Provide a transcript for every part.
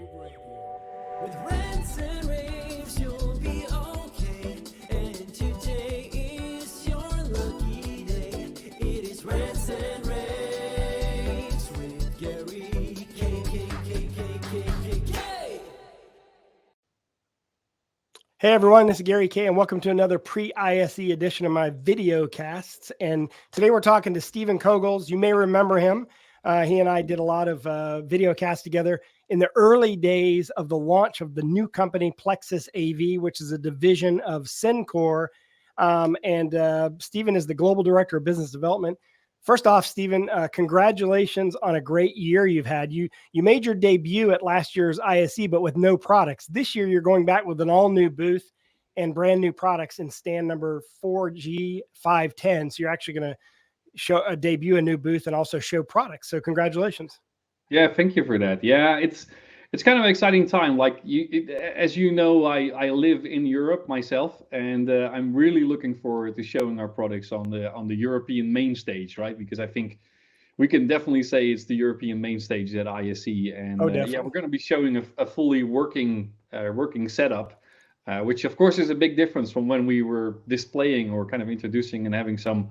With rants and raves, you'll be okay. And today is your lucky day. It is rants and raves with Gary K. Hey everyone, this is Gary K, and welcome to another pre-ISE edition of my video casts. And today we're talking to Stephen Cogels. You may remember him. He and I did a lot of video casts together in the early days of the launch of the new company Plexus AV, which is a division of Cencor. Stephen is the Global Director of Business Development. First off, Stephen, congratulations on a great year you've had. You made your debut at last year's ISE, but with no products. This year, you're going back with an all-new booth and brand new products in stand number 4G510. So you're actually going to debut a new booth and also show products. So congratulations. Yeah, thank you for that. Yeah, it's kind of an exciting time. Like as you know, I live in Europe myself, and I'm really looking forward to showing our products on the European main stage, right? Because I think we can definitely say it's the European main stage at ISE, and yeah, we're going to be showing a fully working setup, which of course is a big difference from when we were displaying or kind of introducing and having some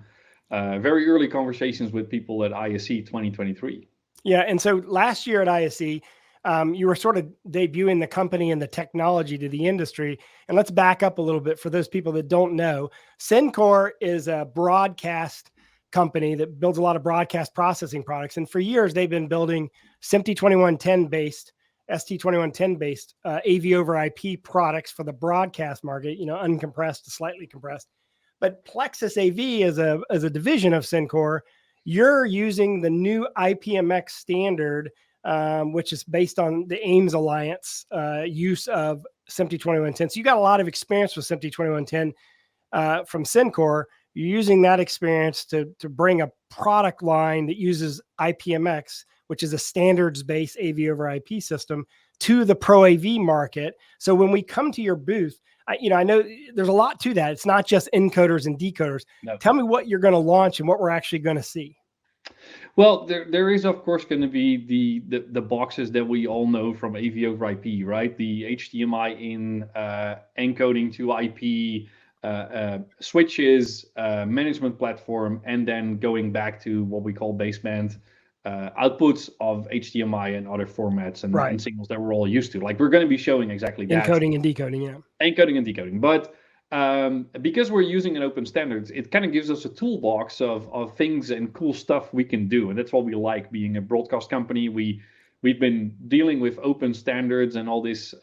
very early conversations with people at ISE 2023. Yeah, and so last year at ISE, you were sort of debuting the company and the technology to the industry. And let's back up a little bit for those people that don't know. Cencor is a broadcast company that builds a lot of broadcast processing products. And for years, they've been building SMPTE 2110-based, ST2110-based AV-over-IP products for the broadcast market, uncompressed to slightly compressed. But Plexus AV is a division of Cencor. You're using the new IPMX standard, which is based on the AIMS Alliance use of SMPTE 2110. So you got a lot of experience with SMPTE 2110 from Cencor. You're using that experience to bring a product line that uses IPMX, which is a standards-based AV over IP system, to the Pro AV market. So when we come to your booth, I know there's a lot to that. It's not just encoders and decoders. No. Tell me what you're going to launch and what we're actually going to see. Well, there is of course going to be the boxes that we all know from AV over IP, right? The HDMI in, encoding to IP, switches, management platform, and then going back to what we call baseband outputs of HDMI and other formats and signals that we're all used to. Like we're going to be showing exactly that. Encoding and decoding, yeah. Encoding and decoding. But because we're using an open standards, it kind of gives us a toolbox of things and cool stuff we can do. And that's what we like being a broadcast company. We've been dealing with open standards and all this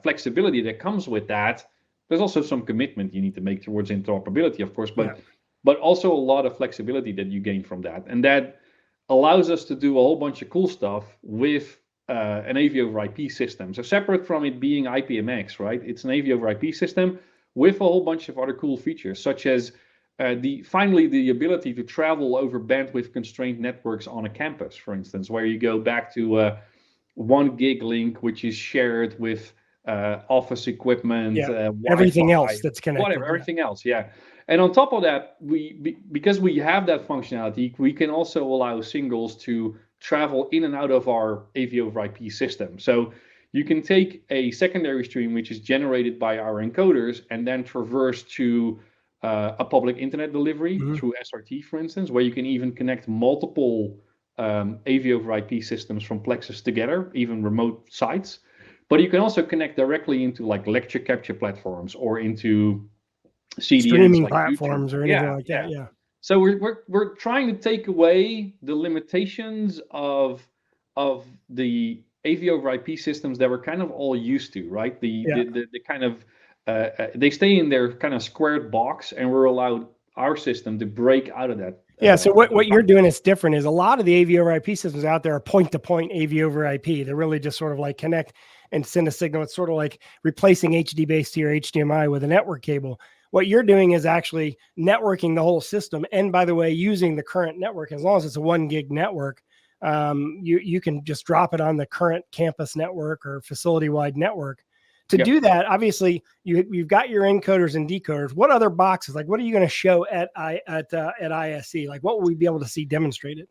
flexibility that comes with that. There's also some commitment you need to make towards interoperability, of course, but also a lot of flexibility that you gain from that. And that allows us to do a whole bunch of cool stuff with an AV over IP system. So separate from it being IPMX, right? It's an AV over IP system with a whole bunch of other cool features, such as finally the ability to travel over bandwidth constrained networks on a campus, for instance, where you go back to 1 gig link, which is shared with office equipment, everything Wi-Fi, else that's connected. Whatever, everything else, yeah. And on top of that, because we have that functionality, we can also allow singles to travel in and out of our AV over IP system. So you can take a secondary stream, which is generated by our encoders, and then traverse to a public internet delivery through SRT, for instance, where you can even connect multiple AV over IP systems from Plexus together, even remote sites. But you can also connect directly into like lecture capture platforms or into CDNs, streaming like platforms YouTube. or anything like that. Yeah. So we're trying to take away the limitations of the AV over IP systems that we're kind of all used to, right? The kind of they stay in their kind of squared box, and we're allowed our system to break out of that. Yeah. So what you're doing is different. Is a lot of the AV over IP systems out there are point-to-point AV over IP. They're really just sort of like connect and send a signal. It's sort of like replacing HD base to your HDMI with a network cable. What you're doing is actually networking the whole system. And by the way, using the current network, as long as it's a 1 gig network, you can just drop it on the current campus network or facility-wide network. To do that, obviously, you've got your encoders and decoders. What other boxes? Like, what are you going to show at ISE? Like, what will we be able to see demonstrated?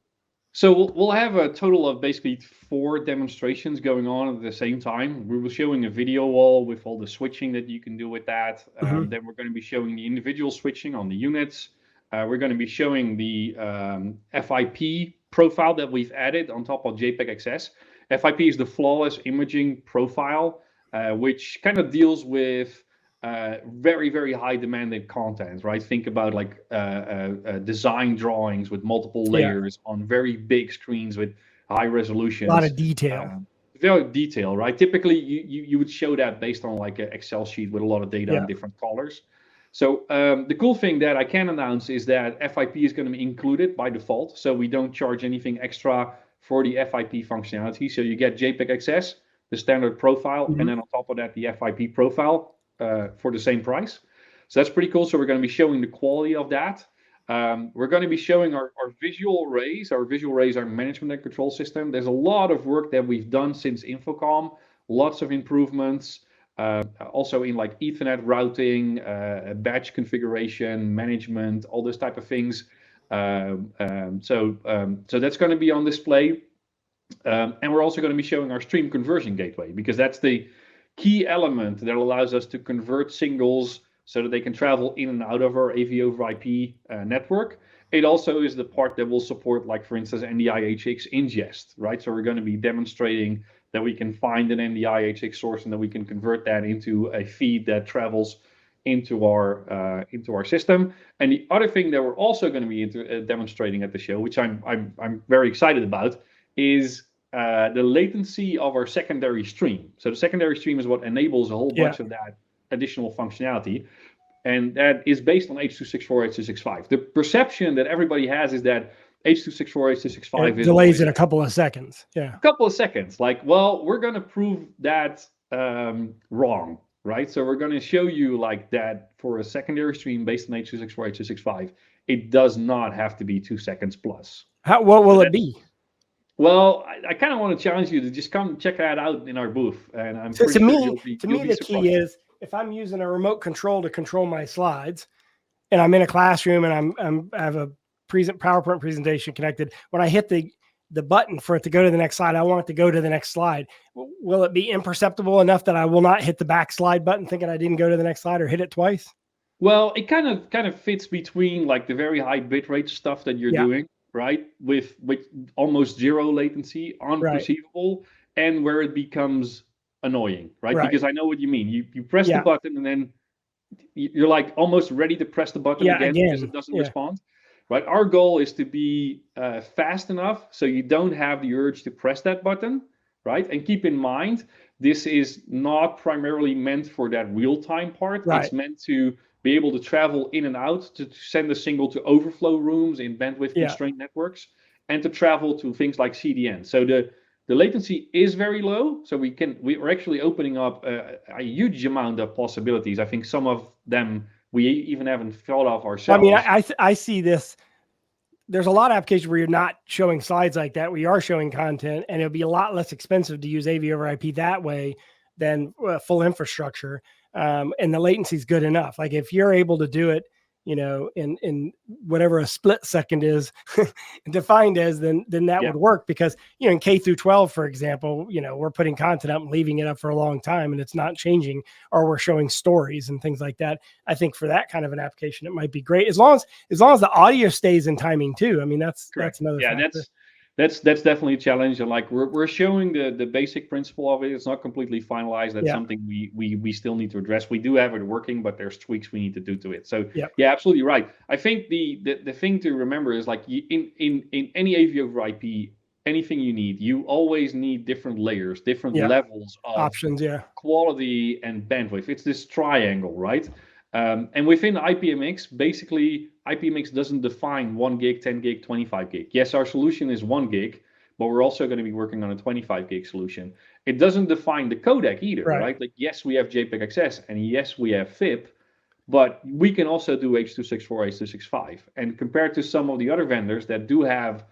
So we'll have a total of basically 4 demonstrations going on at the same time. We will showing a video wall with all the switching that you can do with that. Then we're going to be showing the individual switching on the units. We're going to be showing the FIP profile that we've added on top of JPEG XS. FIP is the flawless imaging profile, which kind of deals with very, very high demanded content, right? Think about like design drawings with multiple layers on very big screens with high resolutions. A lot of detail. Very detailed, right? Typically, you would show that based on like an Excel sheet with a lot of data and different colors. So the cool thing that I can announce is that FIP is going to be included by default. So we don't charge anything extra for the FIP functionality. So you get JPEG XS, the standard profile, and then on top of that, the FIP profile for the same price. So that's pretty cool. So we're going to be showing the quality of that. We're going to be showing our visual arrays. Our visual arrays are management and control system. There's a lot of work that we've done since Infocom, lots of improvements. Also in like Ethernet routing, batch configuration, management, all those type of things. So that's going to be on display. And we're also going to be showing our stream conversion gateway, because that's the key element that allows us to convert signals so that they can travel in and out of our AV-over-IP network. It also is the part that will support, like, for instance, NDI-HX ingest, right? So we're going to be demonstrating that we can find an NDI-HX source and that we can convert that into a feed that travels into our system. And the other thing that we're also going to be demonstrating at the show, which I'm very excited about, is the latency of our secondary stream. So the secondary stream is what enables a whole bunch of that additional functionality. And that is based on H.264, H.265. The perception that everybody has is that H.264, H.265 is delays in a couple of seconds. Yeah. A couple of seconds. Like, well, we're going to prove that wrong, right? So we're going to show you like that for a secondary stream based on H.264, H.265, it does not have to be 2 seconds plus. What will it be? Well, I kind of want to challenge you to just come check that out in our booth, and I'm pretty sure you'll be the key is, if I'm using a remote control to control my slides, and I'm in a classroom and I have a PowerPoint presentation connected, when I hit the button for it to go to the next slide, I want it to go to the next slide. Will it be imperceptible enough that I will not hit the back slide button thinking I didn't go to the next slide or hit it twice? Well, it kind of fits between like the very high bitrate stuff that you're doing, right? With almost zero latency, unperceivable, and where it becomes annoying, right? Because I know what you mean. You press the button and then you're like almost ready to press the button again because it doesn't respond, right? Our goal is to be fast enough so you don't have the urge to press that button, right? And keep in mind, this is not primarily meant for that real-time part. It's meant to be able to travel in and out, to send a signal to overflow rooms in bandwidth constrained networks, and to travel to things like CDN. So the latency is very low. So we're actually opening up a huge amount of possibilities. I think some of them we even haven't thought of ourselves. I mean, I see this. There's a lot of applications where you're not showing slides like that. We are showing content, and it'll be a lot less expensive to use AV-over-IP that way than full infrastructure. And the latency is good enough. Like if you're able to do it, you know, in whatever a split second is defined as, then that would work, because, you know, in K through 12, for example, you know, we're putting content up and leaving it up for a long time and it's not changing, or we're showing stories and things like that. I think for that kind of an application, it might be great as long as the audio stays in timing too. I mean, that's another factor. That's definitely a challenge, and like we're showing the basic principle of it. It's not completely finalized. That's something we still need to address. We do have it working, but there's tweaks we need to do to it. So yeah, absolutely right. I think the thing to remember is, like, in any AV-over-IP, anything you always need different layers, different levels of options, quality and bandwidth. It's this triangle, right? And within IPMX, basically, IPMX doesn't define 1 gig, 10 gig, 25 gig. Yes, our solution is 1 gig, but we're also going to be working on a 25 gig solution. It doesn't define the codec either, right? Like, yes, we have JPEG XS, and yes, we have FIP, but we can also do H.264, H.265. And compared to some of the other vendors that do have,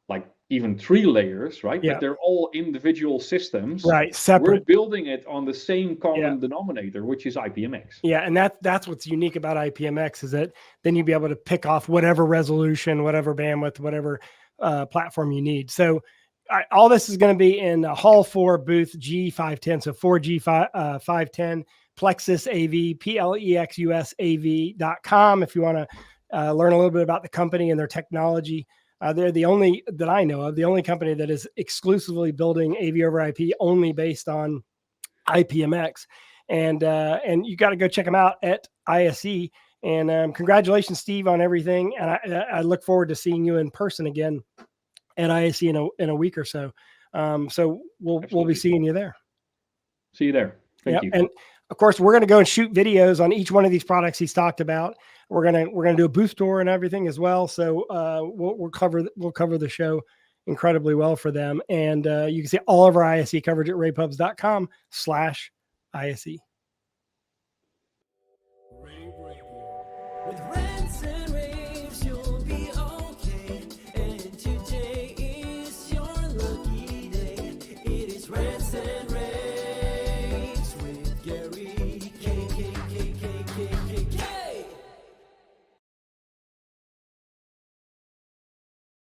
like, even 3 layers, right? But they're all individual systems. Right, separate. We're building it on the same common denominator, which is IPMX. Yeah, and that's what's unique about IPMX, is that then you'll be able to pick off whatever resolution, whatever bandwidth, whatever platform you need. So all this is going to be in Hall 4 booth G510. So 4G510 Plexus AV, PlexusAV.com. If you want to learn a little bit about the company and their technology. They're the only that I know of, the only company that is exclusively building AV over IP only based on IPMX. And you got to go check them out at ISE. And congratulations, Steve, on everything. And I look forward to seeing you in person again at ISE in a week or so. So we'll be seeing you there. See you there. Thank you. And of course, we're going to go and shoot videos on each one of these products he's talked about. We're gonna do a booth tour and everything as well. So we'll cover the show incredibly well for them. And you can see all of our ISE coverage at ravepubs.com/ISE.